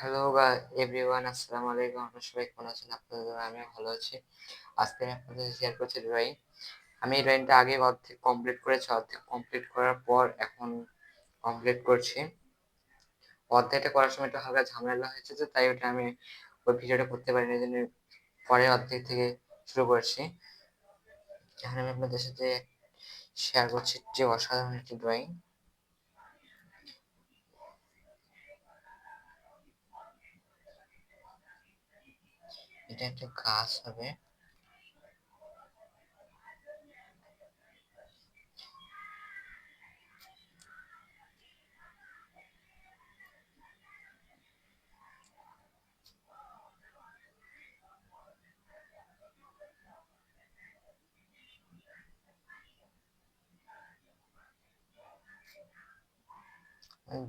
Hello everyone, আসসালামু আলাইকুম। আপনারা সবাই কেমন আছেন? আপনাদের দোয়ায় আমিও ভালো আছি। আজকে আমি আপনাদের সাথে শেয়ার করছি ড্রয়িং। আমি এই ড্রয়িংটা আগে অর্ধেক কমপ্লিট করেছি। অর্ধেক কমপ্লিট করার পর এখন কমপ্লিট করছি। অর্ধেকটা করার সময় একটু হালকা ঝামেলা হয়েছে, তো তাই ওটা আমি ওই ভিডিওটা করতে পারিনি। এই জন্য পরে অর্ধেক থেকে শুরু করছি। এখন আমি আপনাদের সাথে শেয়ার করছি যে অসাধারণ একটি ড্রয়িং। এটা একটা গাছ হবে।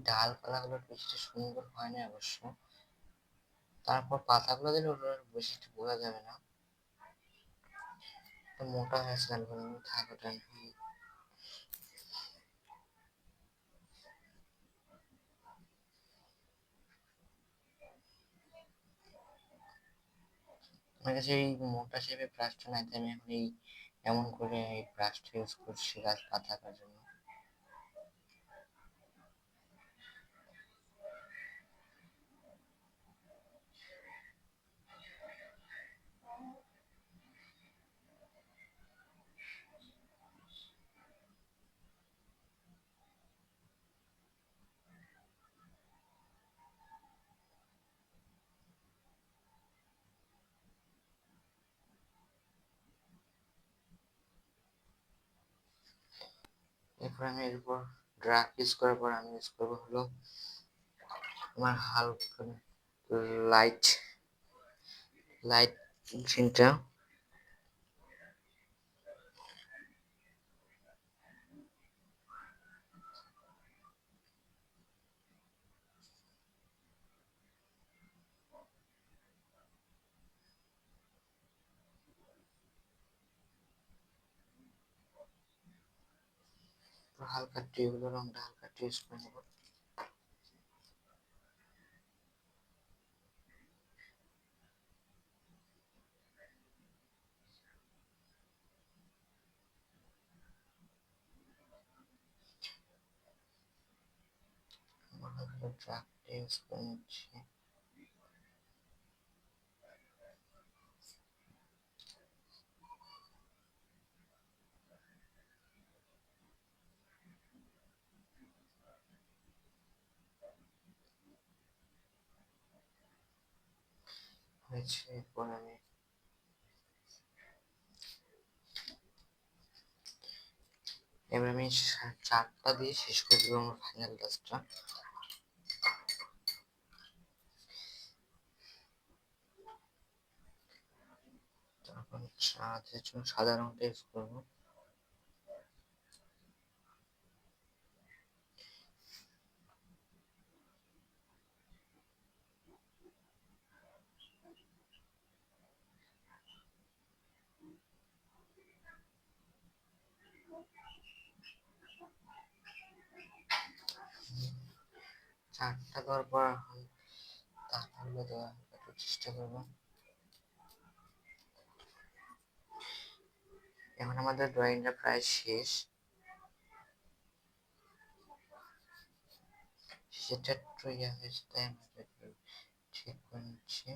ডালপালাগুলো বেশি সুন্দর হয় না অবশ্য, তারপর পাতাগুলো দিলে ওটার বৈশিষ্ট্য বোঝা যাবে না। মোটা হয়েছে গানগুলো, থাক ওটা। আমার কাছে এই মোটা শেপের ব্রাশটা নাই, তাই আমি এখন এই এমন করে এই ব্রাশটা ইউজ করছি গাছ পাতা আঁকার জন্য। এরপর আমি এর উপর ড্রাগ ইউজ করার পর আমি ইউজ করবো হলো আমার হালকা লাইট লাইট গ্রিনটা। হালকা টিউবগুলো রংটা হালকা ইউজ করে নেবো। হালকা ড্রাগটা ইউজ করে নিচ্ছি। হয়েছে, এরপর আমি এবার আমি চারটা দিয়ে শেষ করে দেবো আমার ফাইনাল কাজটা। তারপর চাঁদের জন্য সাদা রংটা ইউজ করবো। চারটা দেওয়ার পর তারপরে দেওয়ার একটু চেষ্টা করবো। এখন আমাদের ড্রয়িংটা প্রায় শেষ। শেষেরটা একটু ইয়ে হয়েছে, তাই আমি একটু ঠিক করে নিচ্ছি।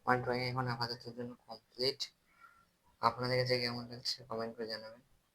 আমার ড্রয়িং এখন আপাতত জন্য কমপ্লিট। আপনাদের কাছে কেমন লাগছে কমেন্ট করে জানাবেন।